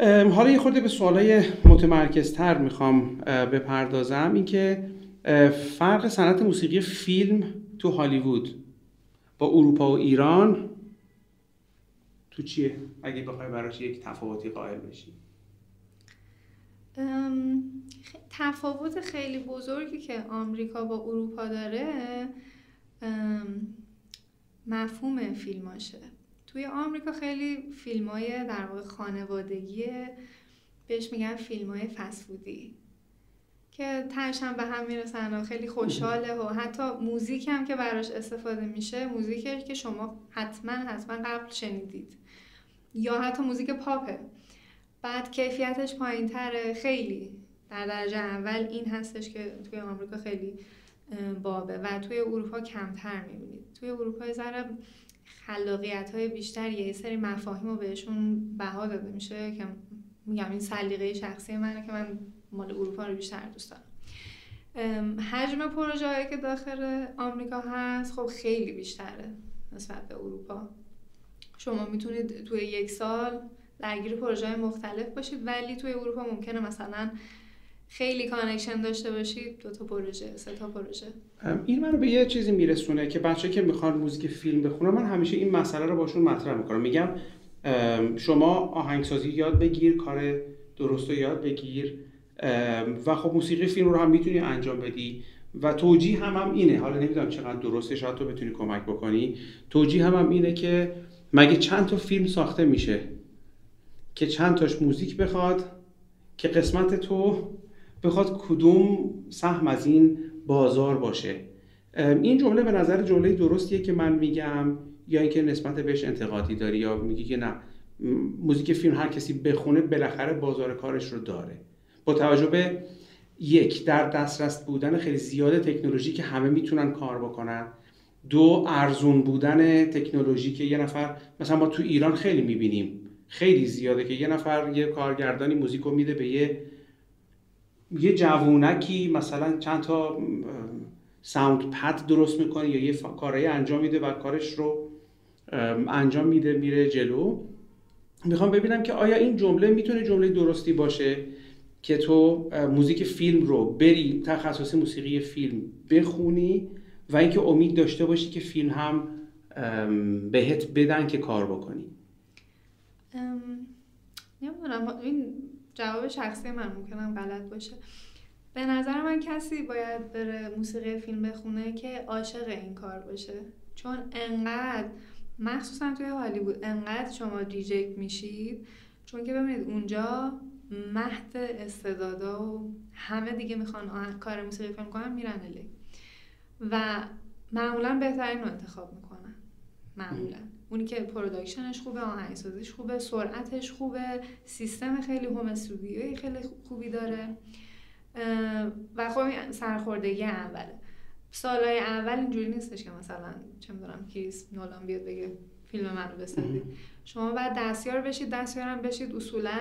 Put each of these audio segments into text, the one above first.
حالا یه خورده به سوالای متمرکزتر میخوام بپردازم. اینکه فرق صنعت موسیقی فیلم تو هالیوود با اروپا و ایران تو چیه؟ اگه بخوای براش یک تفاوتی قائل بشی. تفاوت خیلی بزرگی که آمریکا با اروپا داره مفهوم فیلماشه. توی آمریکا خیلی فیلمای در واقع خانوادگیه، بهش میگن فیلمای فسفودی که تهش هم به هم میرسن و خیلی خوشحاله و حتی موزیک هم که براش استفاده میشه موزیکی که شما حتما قبل شنیدید یا حتی موزیک پاپه. بعد کیفیتش پایین تره، خیلی در درجه اول این هستش که توی آمریکا خیلی بابه و توی اروپا کمتر میبینید. توی اروپا ذره خلاقیت‌های بیشتر، یه سری مفاهیم رو بهشون بها داده میشه که میگم این سلیقه شخصی منه که من مال اروپا رو بیشتر دوست دارم. حجم پروژه‌هایی که داخل آمریکا هست خب خیلی بیشتره نسبت به اروپا. شما میتونید توی یک سال درگیر پروژه‌های مختلف باشید، ولی توی اروپا ممکنه مثلا خیلی کانکشن داشته باشید، 2 تا پروژه، 3 تا پروژه. این منو به یه چیزی میرسونه که بچه‌ای که میخوان موزیک فیلم بخونن، من همیشه این مسئله رو باشون مطرح میکنم. میگم شما آهنگسازی یاد بگیر، کار درست رو یاد بگیر و خب موسیقی فیلم رو هم میتونی انجام بدی و توجیه هم اینه. حالا نمیدونم چقدر درسته، شاید تو بتونی کمک بکنی. توجیه هم اینه که مگه چند تا فیلم ساخته میشه که چند تاش موزیک بخواد که قسمت تو بخواد کدوم سهم از این بازار باشه. این جمله به نظر جمله درستیه که من میگم، یا اینکه نسبت بهش انتقادی داری یا میگی که نه موزیک فیلم هر کسی بخونه بالاخره بازار کارش رو داره، با توجه به یک در دسترس بودن خیلی زیاد تکنولوژی که همه میتونن کار بکنن، 2 ارزون بودن تکنولوژی که یه نفر مثلا ما تو ایران خیلی میبینیم خیلی زیاده که یه نفر یه کارگردانی موزیکو میده به یه جوونکی مثلا چند تا ساوند پد درست میکنه یا یه کارایی انجام میده و کارش رو انجام میده میره جلو. میخوام ببینم که آیا این جمله میتونه جمله درستی باشه که تو موزیک فیلم رو بری تخصصی موسیقی فیلم بخونی و اینکه امید داشته باشی که فیلم هم بهت بدن که کار بکنی. نمیدونم، این جواب شخصی من ممکنم غلط باشه. به نظر من کسی باید بره موسیقی فیلم بخونه که عاشق این کار باشه، چون انقدر مخصوصا توی هالیوود انقدر شما ریجکت میشید، چون که ببینید اونجا مهد استعدادا و همه دیگه میخوان کار موسیقی فیلم کنن میرن الی و معمولا بهترین رو انتخاب میکنن. معمولا اونی که پروداکشنش خوبه، آهنگسازیش خوبه، سرعتش خوبه، سیستم خیلی هوم استودیویی خیلی خوبی داره و خب سرخوردگی اوله. سالهای اول اینجوری نیستش که مثلا چه میدونم کریس نولان بیاد بگه فیلم منو بسازید. شما باید دستیار بشید، دستیارم بشید، اصولا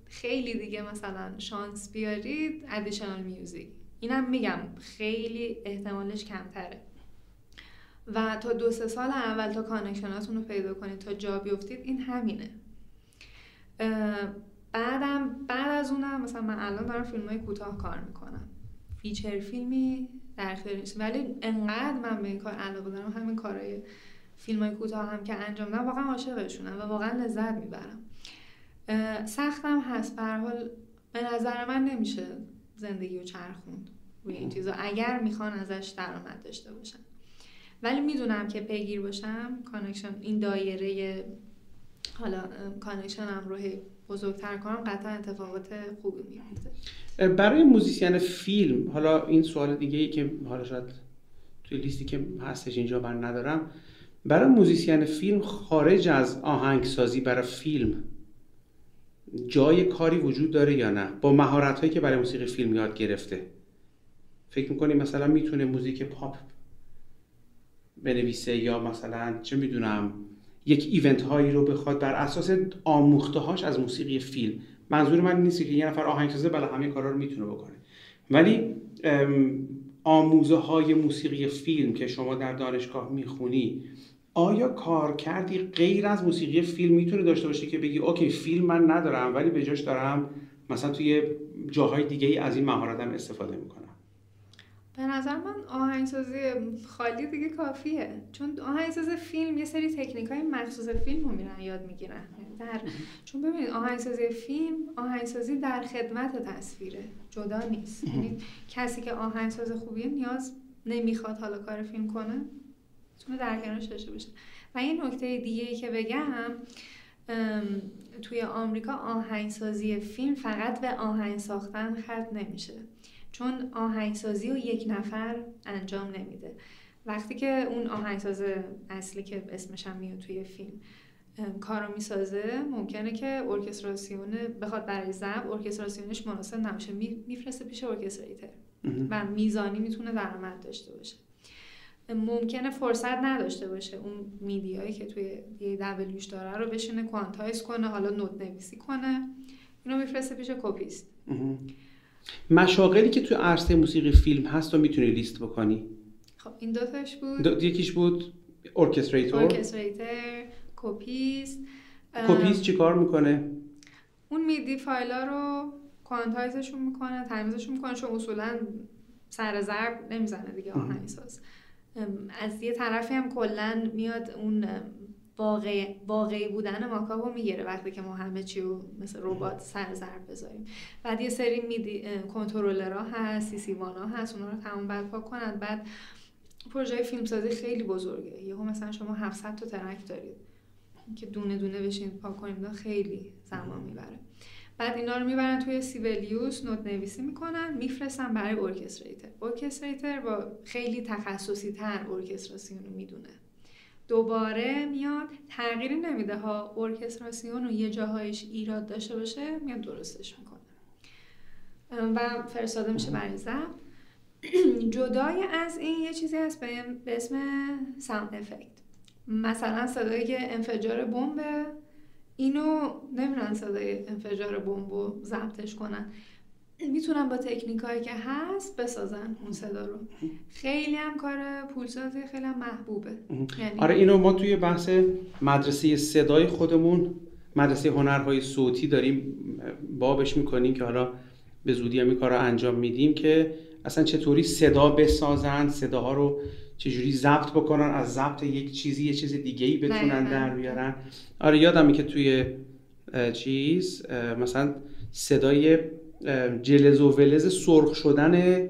خیلی دیگه مثلا شانس بیارید ادیشنال میوزیک. اینم میگم خیلی احتمالش کمتره و تا 2-3 سال اول تا کانکشناتون رو پیدا کنید تا جا بیفتید این همینه. بعد از اونم مثلا من الان دارم فیلمای کوتاه کار میکنم، فیچر فیلمی در اختیار نیست، ولی انقدر من به این کار علاقه دارم، همین کارهای فیلمای کوتاه هم که انجام دادم واقعا عاشقشونم و واقعا لذت میبرم. سختم هست، به هر حال به نظر من نمیشه زندگی رو چرخوند روی این چیزا اگر میخوان ازش درآمد داشته باشن، ولی میدونم که پیگیر باشم کانکشن این دایره، حالا کانکشن هم رو بزرگتر کنم، قطعا اتفاقات خوبی میفته. برای موزیسین فیلم، حالا این سوال دیگه ای که حالا شاید توی لیستی که هستش اینجا من ندارم، برای موزیسین فیلم خارج از آهنگسازی برای فیلم جای کاری وجود داره یا نه؟ با مهارت‌هایی که برای موسیقی فیلم یاد گرفته فکر می‌کنی مثلا میتونه موزیک پاپ بنویسه یا مثلا چه میدونم یک ایونت هایی رو بخواد بر اساس آموخته هاش از موسیقی فیلم؟ منظور من نیست که یه نفر آهنگسازه بله همه کارا رو میتونه بکنه، ولی آموزه های موسیقی فیلم که شما در دانشگاه میخونی آیا کار کردی غیر از موسیقی فیلم میتونه داشته باشه که بگی اوکی فیلم من ندارم ولی به جاش دارم مثلا توی جاهای دیگه ای از این مهارتم استفاده میکنم؟ به نظر من آهنگسازی خالی دیگه کافیه، چون آهنگسازی فیلم یه سری تکنیک‌های مخصوص فیلم رو میرن یاد میگیرن. چون ببینید آهنگسازی فیلم آهنگسازی در خدمت تصویره، جدا نیست. یعنی کسی که آهنگساز خوبیه نیاز نمیخواد حالا کار فیلم کنه، میتونه در کنارش داشته باشه. و این نکته دیگه‌ای که بگم، توی آمریکا آهنگسازی فیلم فقط به آهنگ ساختن ختم نمیشه، چون آهنگسازی رو یک نفر انجام نمیده. وقتی که اون آهنگساز اصلی که اسمش هم میاد توی فیلم کارو میسازه، ممکنه که ارکستراسیون بخواد برای ضبط ارکستراسیونش مناسب نباشه، میفرسته پیش ارکستریتر و میزانی میتونه درآمد داشته باشه. ممکنه فرصت نداشته باشه اون میدیایی که توی یه دبلیوش داره رو بشینه کوانتایز کنه، حالا نوت نویسی کنه، اینو میفرسته پیش کپیست. مشاغلی که توی عرصه موسیقی فیلم هست رو میتونی لیست بکنی؟ خب این دوتاش بود. یکیش بود ارکستریتور، کپیست. کپیست چی کار میکنه؟ اون میدی فایلا رو کوانتایزشون میکنه، تمیزشون میکنه، چون اصولا سر ضرب نمیزنه دیگه آهنگساز. از یه طرفی هم کلن میاد اون واقعی بودن ماکاپو میگیره وقتی که ما همه چی رو مثل ربات سر ضرب بذاریم. بعد یه سری میدی کنترلرها هست، سی سی وانا هست، اونا رو تمام بعد پاک کنن. بعد پروژه فیلمسازی خیلی بزرگه، یهو مثلا شما 700 تا ترک دارید که دونه دونه بشین پاک کنید، خیلی زمان میبره. بعد اینا رو میبرن توی سیبلیوس نوت نویسی میکنن، میفرستن برای ارکستریتر با خیلی تخصصی تر ارکستراسیون رو میدونه، دوباره میاد تغییری نمیده ها، ارکستراسیون رو یه جاهایش ایراد داشته باشه میاد درستش میکنه و فرستاده میشه برای ضبط. جدای از این یه چیزی هست به اسم ساوند افکت. مثلا صدایی که انفجار بمبه، اینو نمیرن صدای انفجار بمبو ضبطش کنن، میتونن با تکنیکایی که هست بسازن اون صدا رو. خیلی هم کار پولسازی خیلی هم محبوبه. یعنی آره اینو ما توی بحث مدرسه صدای خودمون، مدرسه هنرهای صوتی داریم بابش میکنیم که حالا به زودی هم این کار رو انجام میدیم که اصلا چطوری صدا بسازن، صداها رو چجوری ضبط بکنن، از ضبط یک چیزی یه چیز دیگه‌ای بتونن در بیارن. آره یادمه که توی مثلا صدای جلز و ولز سرخ شدن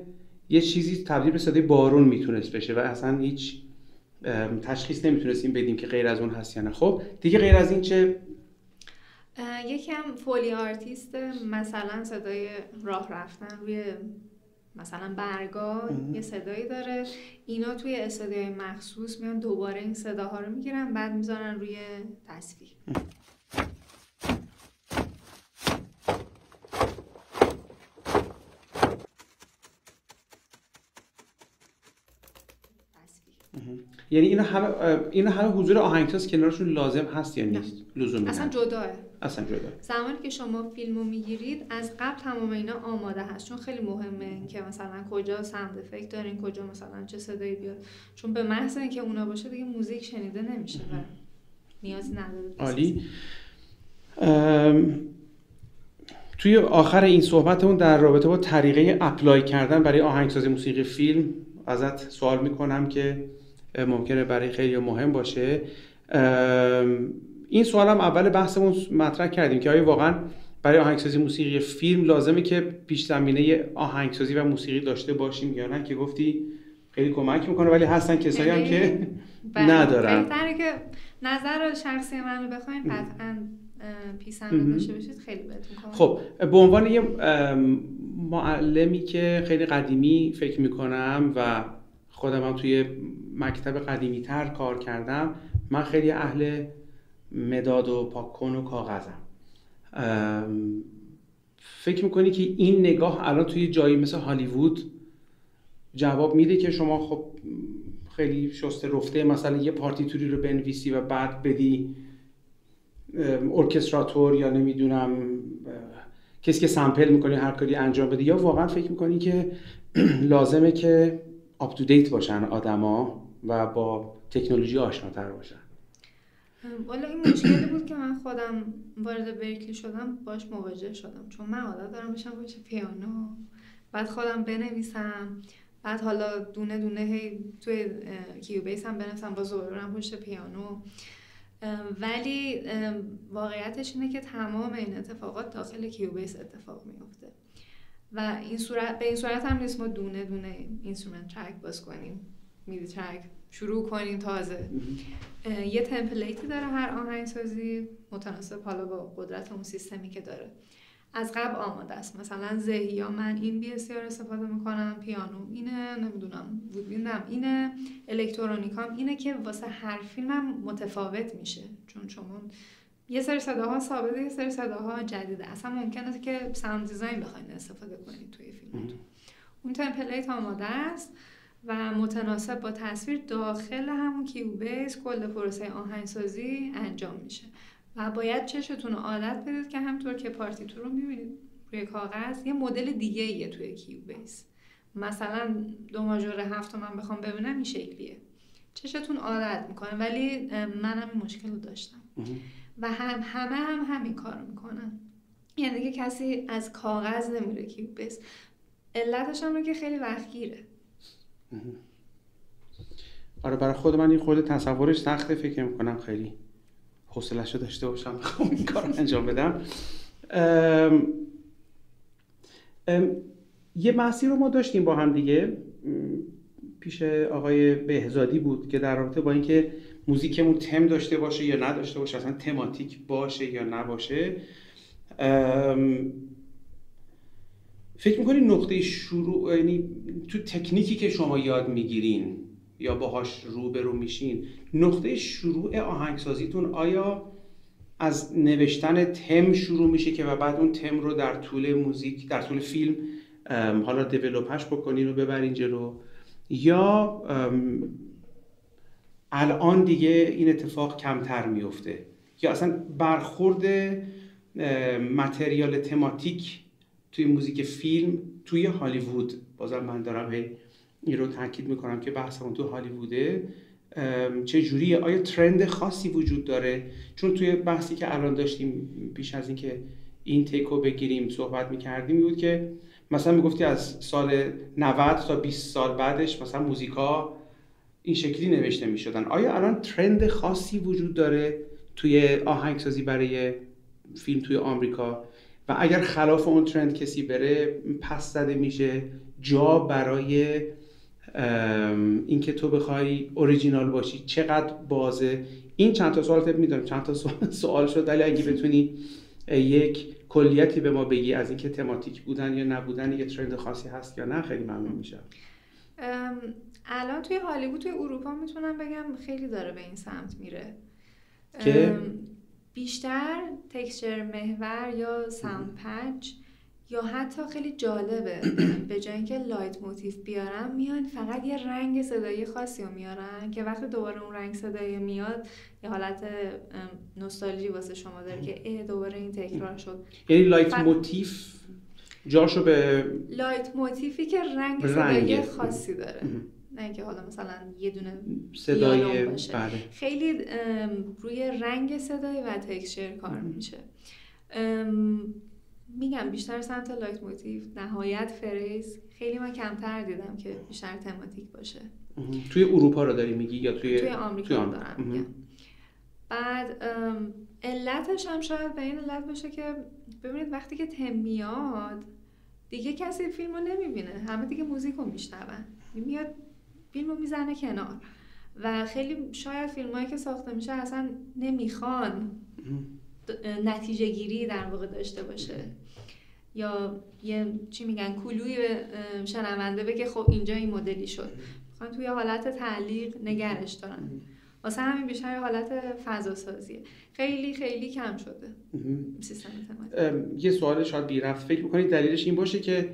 یه چیزی تبدیل به صدای بارون میتونست بشه و اصلا هیچ تشخیص نمیتونستیم بدیم که غیر از اون هست یا نه. خب دیگه غیر از این چه؟ یکی هم فولی آرتیست، مثلا صدای راه رفتن روی مثلا برگا یه صدایی داره، اینا توی استودیوی مخصوص میان دوباره این صداها رو میگیرن بعد میذارن روی تصویر. یعنی اینا همه حضور آهنگساز کنارشون لازم هست یا نیست؟ لزومی اصلا جداه. زمانی که شما فیلمو میگیرید از قبل تمام اینا آماده هست، چون خیلی مهمه اینکه مثلا کجا ساوند افکت دارین، کجا مثلا چه صدایی بیاد، چون به محض اینکه اونا باشه دیگه موزیک شنیده نمیشه و نیازی نداره. عالی. توی آخر این صحبتمون در رابطه با طریقه اپلای کردن برای آهنگسازی موسیقی فیلم ازت سوال میکنم که ممکنه برای خیلی مهم باشه. این سوال هم اول بحثمون مطرح کردیم که آیا واقعا برای آهنگسازی موسیقی فیلم لازمه که پیش زمینه آهنگسازی و موسیقی داشته باشیم یا نه، که گفتی خیلی کمک میکنه ولی هستن کسایی هم که ندارن. بهتره که نظر شخصی من رو بخواین قطعاً پیشنهاد داشته باشید، خیلی بهتون کمک. خب به عنوان یه معلمی که خیلی قدیمی فکر میکنم و خودم هم توی مکتب قدیمی تر کار کردم، من خیلی اهل مداد و پاکن و کاغذم. فکر میکنی که این نگاه الان توی جایی مثل هالیوود جواب میده که شما خب خیلی شسته رفته مثلا یه پارتیتوری رو بنویسی و بعد بدی ارکستراتور یا نمیدونم کسی که سامپل میکنی هر کاری انجام بده، یا واقعا فکر میکنی که لازمه که آپ تو دیت باشن آدما و با تکنولوژی آشناتر باشن. والا این مشکلی بود که من خودم وارد برکلی شدم باش مواجه شدم، چون من عادت دارم بشم پشت پیانو، بعد خودم بنویسم، بعد حالا دونه دونه هی توی کیوبیس هم بنویسم، باز برم پشت پیانو. ولی واقعیتش اینه که تمام این اتفاقات داخل کیوبیس اتفاق میفته و به این صورت هم نیست ما دونه دونه اینسترومنت ترک باز کنیم، میدی ترک شروع کنیم تازه. یه تمپلیتی داره هر آهنگسازی متناسب حالا با قدرت اون سیستمی که داره، از قبل آماده است. مثلا زهیا من این BSR استفاده میکنم، پیانو اینه، نمیدونم وودویندم اینه، الکترونیکام اینه، که واسه هر فیلمم متفاوت میشه، چون شما یه سری صداها ثابته، یه سری صداها جدیده. اصلا ممکنه که ساوند دیزاین بخواید استفاده کنید توی فیلمتون. اون تمپلیت آماده است و متناسب با تصویر داخل همون کیوبیس کل پروسه آهنگسازی انجام میشه و باید چشتون رو عادت بدید که همونطور که پارتیتور رو میبینید روی کاغذ یه مدل دیگه ایه توی کیوبیس. مثلا دو ماژور 7 من بخوام ببینم این شکلیه، چشتون عادت میکنه، ولی منم این مشکل رو داشتم و همه همین کار رو میکنن، یعنی که کسی از کاغذ نمیره کیوبیس. علتش هم رو که خیلی وقت گیره. آره برای خود من این خورده تصورش سخته، فکر میکنم خیلی حوصله‌شو داشته باشم بخوام این کار رو انجام بدم. یه بحثی رو ما داشتیم با هم دیگه، پیش آقای بهزادی بود که در رابطه با اینکه موزیکمون تم داشته باشه یا نداشته باشه، اصلا تماتیک باشه یا نباشه. فکر میکنی نقطه شروع، یعنی تو تکنیکی که شما یاد میگیرین یا باهاش روبرو میشین، نقطه شروع آهنگسازیتون آیا از نوشتن تم شروع میشه که و بعد اون تم رو در طول موزیک، در طول فیلم حالا دیولوپش بکنین و ببرین جلو، یا الان دیگه این اتفاق کمتر میفته، یا اصلا برخورد متریال تماتیک توی موزیک فیلم توی هالیوود، بازم من دارم این رو تاکید میکنم که بحثمون تو هالیووده، چه جوریه؟ آیا ترند خاصی وجود داره؟ چون توی بحثی که الان داشتیم پیش از اینکه این تیکو بگیریم صحبت میکردیم بود که مثلا میگفتی از سال 90 تا 20 سال بعدش مثلا موزیکا این شکلی نوشته میشدن. آیا الان ترند خاصی وجود داره توی آهنگسازی برای فیلم توی آمریکا و اگر خلاف اون ترند کسی بره پس زده میشه؟ جا برای اینکه تو بخوای اوریجینال باشی چقدر بازه؟ این چند تا سوال طب میدونم چند تا سوال شد، ولی اگه بتونی یک کلیتی به ما بگی از اینکه تماتیک بودن یا نبودن یه ترند خاصی هست یا نه، خیلی ممنون میشم. الان توی هالیوود، توی اروپا میتونم بگم خیلی داره به این سمت میره که بیشتر تکسچر محور یا ساوند پچ، یا حتی خیلی جالبه به جای اینکه لایت موتیف بیارن میان فقط یه رنگ صدایی خاصی رو میارن که وقتی دوباره اون رنگ صدایی میاد یه حالت نوستالژی واسه شما داره که دوباره این تکرار شد. یعنی لایت موتیف جاشو به لایت موتیفی که رنگ صدایی خاصی داره، نه که حالا مثلا یه دونه صدای باشه. خیلی روی رنگ صدایی و تکسچر کار میشه. میگم بیشتر سمت لایت موتیف، نهایت فریز خیلی من کمتر دیدم که بیشتر تماتیک باشه. توی اروپا رو داری میگی یا توی آمریکا دارم میگم. بعد علتش هم شاید به این علت باشه که ببینید وقتی که تم میاد دیگه کسی فیلمو نمیبینه، همه دیگه موزیکو میشنون، میاد فیلمو میزنه کنار و خیلی شاید فیلمایی که ساخته میشه اصلا نمیخوان نتیجه گیری در واقع داشته باشه یا یه چی میگن کلوی به شنونده بگه خب اینجا این مدلی شد، میخوان توی حالت تعلیق نگرش دارن. واسه همین بیشتر حالت فضا سازیه. خیلی خیلی کم شده سیستم تماتیک. یه سوال شاید بی ربط، فکر می‌کنید دلیلش این باشه که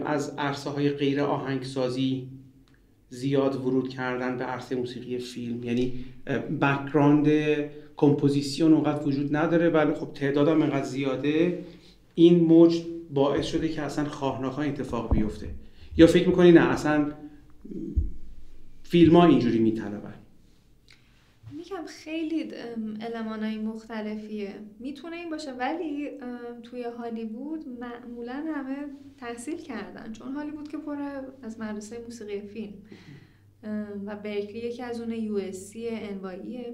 از عرصه‌های غیر آهنگسازی زیاد ورود کردن به عرصه موسیقی فیلم، یعنی بک‌گراند کمپوزیسیون اونقدر وجود نداره ولی خب تعدادم اینقدر زیاده، این موج باعث شده که اصلا خواه ناخواه اتفاق بیفته؟ یا فکر می‌کنی نه اصلا فیلم‌ها اینجوری میطلبن؟ یکم خیلی المانای مختلفیه، میتونه این باشه، ولی توی هالیوود معمولا همه تحصیل کردن، چون هالیوود که پر از مدرسه موسیقی فیلم و برکلی یکی از اون USC NYU،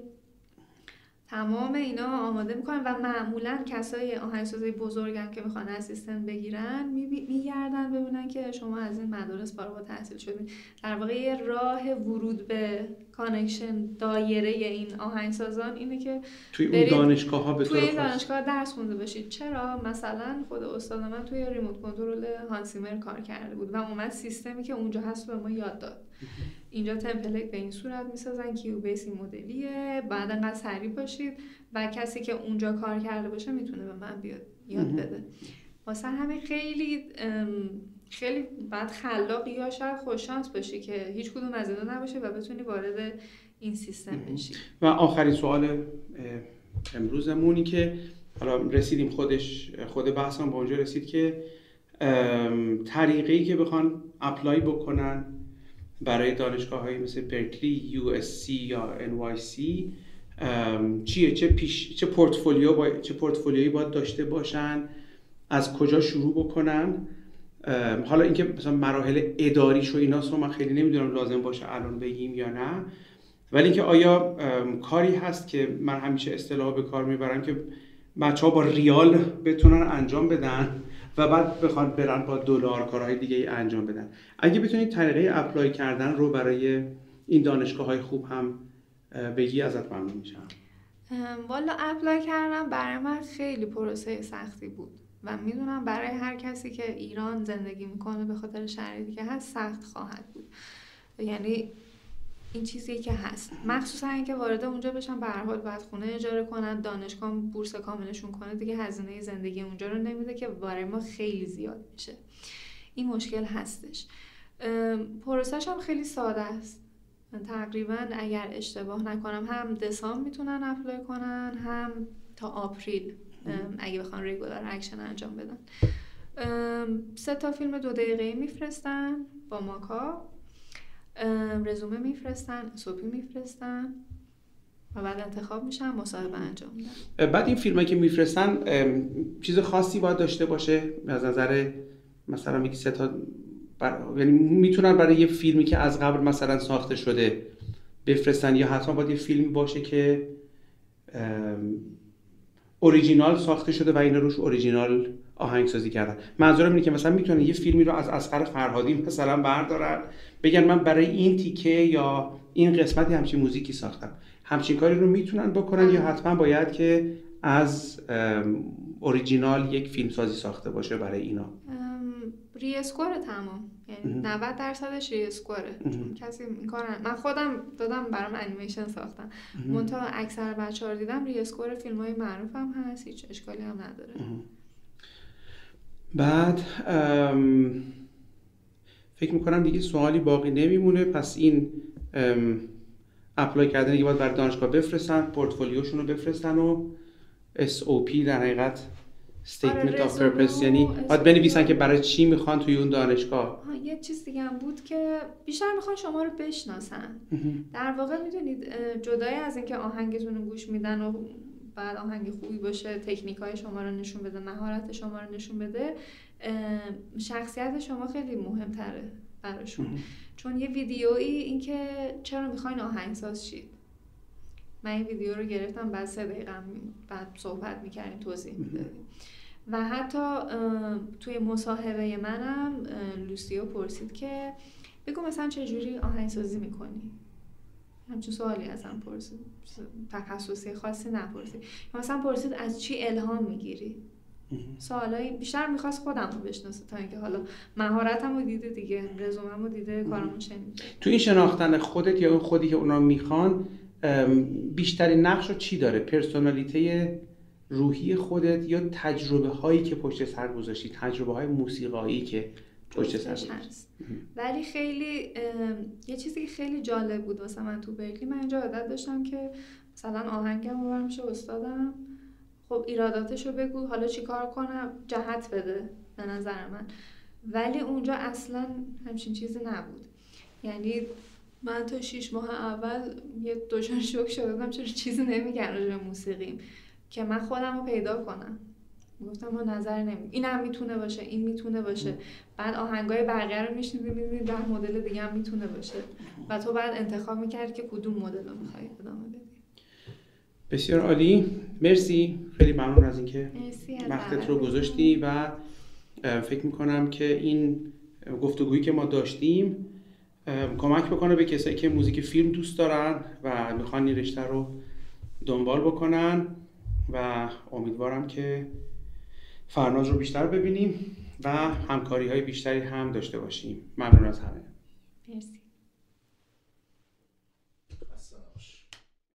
تمام اینا آماده میکنن و معمولا کسای آهنگسازای بزرگم که میخوان اسیستنت بگیرن میگردن ببینن که شما از این مدارس فارغ التحصیل شدین. در واقع یه راه ورود به کانکشن دایره این آهنگسازان اینه که توی اون دانشگاه ها به طور توی خاص دانشگاه درس خونده باشید. چرا؟ مثلا خود استاد من توی ریموت کنترل هانسیمر کار کرده بود و اومد سیستمی که اونجا هست رو به ما یاد داد. اینجا تمپلیت به این صورت میسازن، کیو بیس این مدلیه، بعد انقدر سریع باشید و کسی که اونجا کار کرده باشه میتونه به من بیاد یاد بده. واسه همین خیلی خیلی بعد خلاقی یا شاید خوششانس باشی که هیچ کدوم از اینا نباشه و بتونی وارد این سیستم بشی. و آخرین سوال امروزمونی که حالا رسیدیم خود بحثم با اونجا رسید که طریقه‌ای که بخوان اپلای بکنن برای دانشگاه‌های مثل برکلی، USC یا NYC چیه؟ چه پورتفولیویی باید داشته باشن؟ از کجا شروع بکنن؟ حالا اینکه مثلا مراحل اداریش و ایناست رو من خیلی نمیدونم لازم باشه الان بگیم یا نه، ولی اینکه آیا کاری هست که من همیشه اصطلاح به کار میبرم که بچه‌ها با ریال بتونن انجام بدن و بعد بخوان برن با دلار کارهای دیگه ای انجام بدن. اگه بتونید طریقه اپلای کردن رو برای این دانشگاه‌های خوب هم بگی ازت ممنون میشم. والا اپلای کردم برای من خیلی پروسه سختی بود و میدونم برای هر کسی که ایران زندگی میکنه به خاطر شرایطی که هست سخت خواهد بود. یعنی این چیزی که هست، مخصوصا اینکه وارد اونجا بشن به هر حال باید خونه اجاره کنن، دانشگاه بورس کاملشون کنه دیگه، هزینه زندگی اونجا رو نمیده که برای ما خیلی زیاد میشه. این مشکل هستش. پروسش هم خیلی ساده است. تقریبا اگر اشتباه نکنم هم دسامبر میتونن اپلای کنن، هم تا آپریل اگه بخوان ریگولار اکشن انجام بدن. 3 تا فیلم 2 دقیقه‌ای میفرستن با ماکا، رزومه میفرستن، SOP میفرستن و بعد انتخاب میشن، مصاحبه انجام میدن. بعد این فیلمایی که میفرستن چیز خاصی باید داشته باشه از نظر مثلا میگی 3 تا یعنی میتونن برای یه فیلمی که از قبل مثلا ساخته شده بفرستن یا حتما باید یه فیلمی باشه که اوریجینال ساخته شده و اینا روش اوریجینال آهنگسازی کردن؟ منظورم اینه که مثلا میتونن یه فیلمی رو از اصغر فرهادی مثلا بردارن بگن من برای این تیکه یا این قسمتی همچین موزیکی ساختم، همچین کاری رو میتونن بکنن یا حتما باید که از اوریجینال یک فیلم سازی ساخته باشه برای اینا؟ ریسکوره تمام، یعنی 90%ش ریسکوره. چون کسی این کار من خودم دادم برام انیمیشن ساختم، منتها اکثر بچه‌ها رو دیدم ریسکور فیلم‌های معروفم هست، هیچ اشکالی هم نداره. بعد فکر میکنم دیگه سوالی باقی نمیمونه. پس این اپلای کردن دیگه باید برای دانشگاه بفرستن، پورتفولیوشون رو بفرستن و SOP در حقیقت Statement of Purpose، یعنی باید بنویسن که برای چی میخوان توی اون دانشگاه. یه چیز دیگه هم بود که بیشتر میخوان شما رو بشناسن. در واقع میدونید جدای از اینکه آهنگتون رو گوش میدن و بعد آهنگ خوبی باشه، تکنیکای شما رو نشون بده، مهارت شما رو نشون بده، شخصیت شما خیلی مهمتره براشون. چون یه ویدیویی این که چرا میخواین آهنگساز شید، من این ویدیو رو گرفتم بعد 3 دقیقه بعد صحبت میکردیم، توضیح میدادیم و حتی توی مصاحبه منم لوسیو پرسید که بگو مثلا چجوری آهنگسازی میکنی، همچون سوالی ازم پرسید، تخصصی خاصی نپرسید، مثلا پرسید از چی الهام میگیری. سوالای بیشتر میخواست خودم رو بشناسه تا اینکه حالا مهارتم رو دیده دیگه، رزومم رو دیده، کارمو شنیده. تو این شناختن خودت یا اون خودی که اونا میخوان بیشترین نقش رو چی داره؟ پرسونالیته روحی خودت یا تجربه هایی که پشت سر گذاشتی، تجربه های موسیقایی که پشت سر گذاشتی؟ ولی خیلی یه چیزی که خیلی جالب بود واسه من تو برکلی، من اینجا عادت داشتم که مثلا آهنگم رو میشه استادم خب ایراداتشو بگو، حالا چی کار کنم، جهت بده به نظر من. ولی اونجا اصلا همچین چیزی نبود. یعنی من تا 6 ماه اول یه دوچار شوک شدم چرا چیزی نمیگن راجع به موسیقیم که من خودم رو پیدا کنم. گفتم ما نظر نمیدیم، این هم میتونه باشه، این میتونه باشه. بعد آهنگای بقیه رو میشنیدی میبینی در مدل دیگه هم میتونه باشه و تو بعد انتخاب میکردی که کدوم مدل رو میخوای ادامه بدی. بسیار عالی، مرسی، خیلی ممنون از اینکه وقتت رو گذاشتی و فکر میکنم که این گفتگویی که ما داشتیم کمک بکنه به کسایی که موزیک فیلم دوست دارن و میخوان این رشته رو دنبال بکنن و امیدوارم که فرناز رو بیشتر ببینیم و همکاری های بیشتری هم داشته باشیم. ممنون از همه. مرسی.